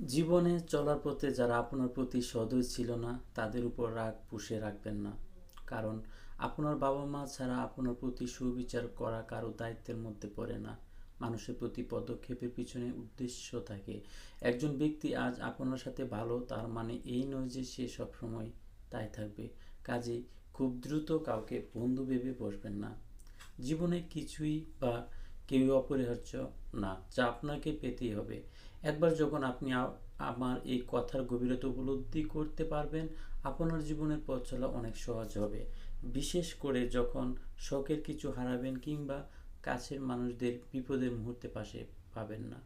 জীবনে চলার পথে যারা আপনার প্রতি সদয় ছিল না তাদের উপর রাগ পুষে রাখবেন না। কারণ আপনার বাবা মা ছাড়া আপনার প্রতি সুবিচার করা কারো দায়িত্বের মধ্যে পড়ে না। মানুষের প্রতি পদক্ষেপের পিছনে উদ্দেশ্য থাকে। একজন ব্যক্তি আজ আপনার সাথে ভালো তার মানে এই নয় যে সে সবসময় তাই থাকবে। কাজেই খুব দ্রুত কাউকে বন্ধু ভেবে বসবেন না। জীবনে কিছুই বা কেউই অপরিহার্য না, যা আপনাকে পেতেই হবে। একবার যখন আপনি আমার এই কথার গভীরতা উপলব্ধি করতে পারবেন, আপনার জীবনের পথ চলা অনেক সহজ হবে। বিশেষ করে যখন শখের কিছু হারাবেন কিংবা কাছের মানুষদের বিপদের মুহূর্তে পাশে পাবেন না।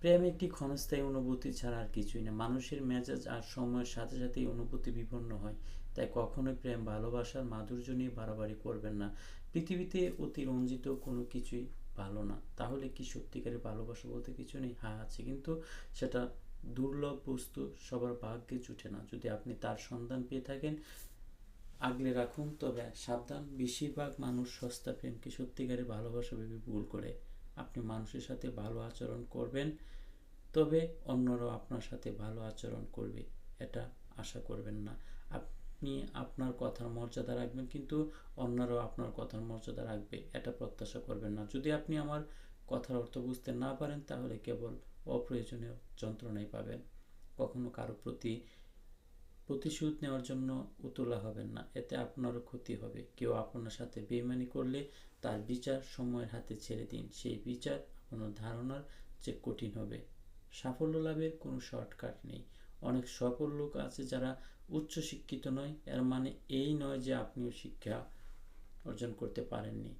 প্রেম একটি ক্ষণস্থায়ী অনুভূতি ছাড়া আর কিছুই না। মানুষের মেজাজ আর সময়ের সাথে সাথে এই অনুভূতি বিপন্ন হয়। তাই কখনোই প্রেম ভালোবাসার মাধুর্য নিয়ে বাড়াবাড়ি করবেন না। পৃথিবীতে অতিরঞ্জিত কোনো কিছুই ভালো না। তাহলে কি সত্যিকারের ভালোবাসা বলতে কিছু নেই? হ্যাঁ আছে, কিন্তু সেটা দুর্লভ বস্তু, সবার ভাগ্যে জুটে না। যদি আপনি তার সন্ধান পেয়ে থাকেন, আগলে রাখুন। তবে সাবধান, বেশিরভাগ মানুষ সস্তা প্রেমকে সত্যিকারের ভালোবাসা ভেবে ভুল করে। আপনি মানুষের সাথে ভালো আচরণ করবেন, তবে অন্যরাও আপনার সাথে ভালো আচরণ করবে, এটা আশা করবেন না। আপনি আপনার কথার মর্যাদা রাখবেন, কিন্তু অন্যরাও আপনার কথার মর্যাদা রাখবে, এটা প্রত্যাশা করবেন না। যদি আপনি আমার কথার অর্থ বুঝতে না পারেন, তাহলে কেবল অপ্রয়োজনীয় যন্ত্রণাই পাবেন। কখনো কারো প্রতি প্রতিশোধ নেওয়ার জন্য উতলা হবেন না, এতে আপনারও ক্ষতি হবে। কেউ আপনার সাথে বেইমানি করলে তার বিচার সময়ের হাতে ছেড়ে দিন। সেই বিচার আপনার ধারণার চেয়ে কঠিন হবে। সাফল্য লাভের কোনো শর্টকাট নেই। অনেক সফল লোক আছে যারা উচ্চশিক্ষিত নয়, এর মানে এই নয় যে আপনিও শিক্ষা অর্জন করতে পারেননি।